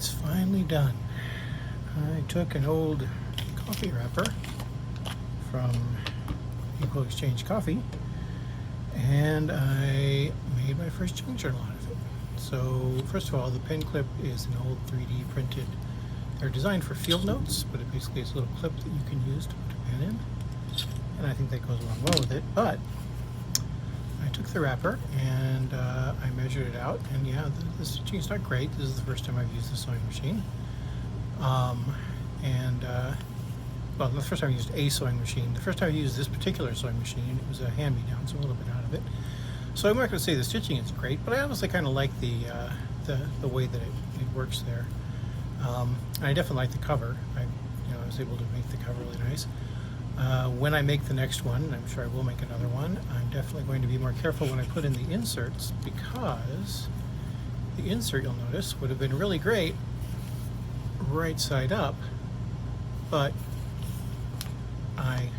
it's finally done. I took an old coffee wrapper from Equal Exchange Coffee and I made my first junk journal out of it. So first of all, the pen clip is an old 3D printed. They're designed for field notes, but it basically is a little clip that you can use to put a pen in. And I think that goes along well with it. But I took the wrapper and I measured it out, and yeah, the stitching is not great. This is the first time I've used the sewing machine. Well, not the first time I used a sewing machine. The first time I used this particular sewing machine, it was a hand-me-down, so a little bit out of it. So I'm not going to say the stitching is great, but I honestly kind of like the way that it works there. And I definitely like the cover. I was able to make the cover really nice. When I make the next one, and I'm sure I will make another one, I'm definitely going to be more careful when I put in the inserts, because the insert, you'll notice, would have been really great right side up, but I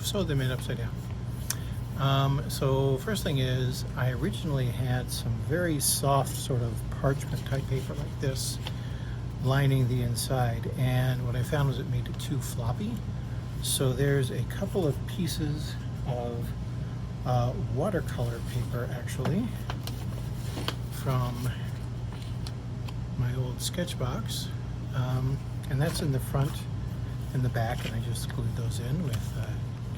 sewed them in upside down. So first thing is, I originally had some very soft sort of parchment type paper like this lining the inside, and what I found was it made it too floppy. So there's a couple of pieces of watercolor paper actually from my old sketch box, and that's in the front and the back, and I just glued those in with,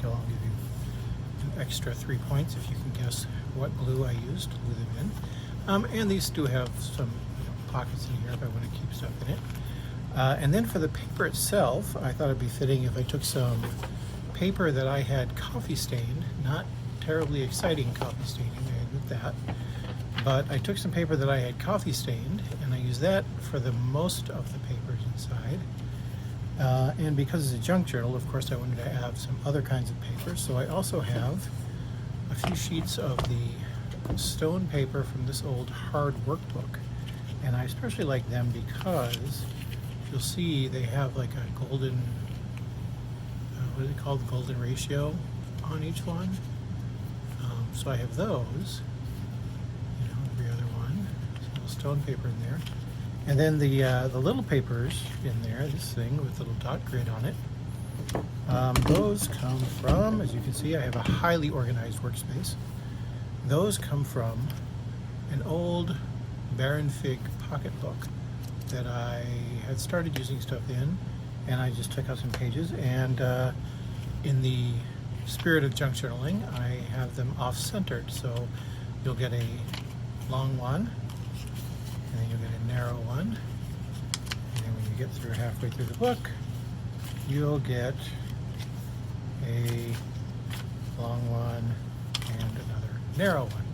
I'll give you an extra 3 points if you can guess what glue I used to glue them in. And these do have some pockets in here if I want to keep stuff in it. And then for the paper itself, I thought it'd be fitting if I took some paper that I had coffee stained, not terribly exciting coffee staining, I admit that, but I took some paper that I had coffee stained, and I used that for the most of the papers inside. And because it's a junk journal, of course, I wanted to have some other kinds of paper, so I also have a few sheets of the stone paper from this old hard workbook, and I especially like them because you'll see they have like a golden, what is it called, golden ratio on each one. So I have those, every other one. There's a little stone paper in there. And then the little papers in there, this thing with a little dot grid on it, those come from, as you can see, I have a highly organized workspace. Those come from an old Baron Fig pocketbook that I had started using stuff in, and I just took out some pages, and in the spirit of junk journaling, I have them off-centered, so you'll get a long one, and then you'll get a narrow one, and then when you get through halfway through the book, you'll get a long one and another narrow one.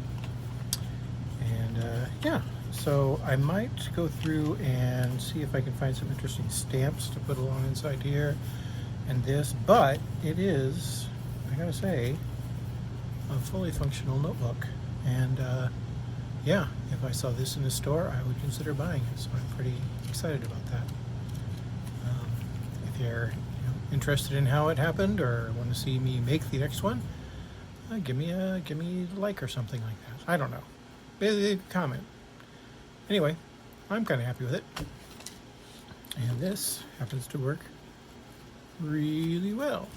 And yeah, so I might go through and see if I can find some interesting stamps to put along inside here and this, but it is, I gotta say, a fully functional notebook. And yeah, if I saw this in a store, I would consider buying it, so I'm pretty excited about that. If you're interested in how it happened or want to see me make the next one, give me a like or something like that. I don't know. Comment. Anyway, I'm kind of happy with it. And this happens to work really well.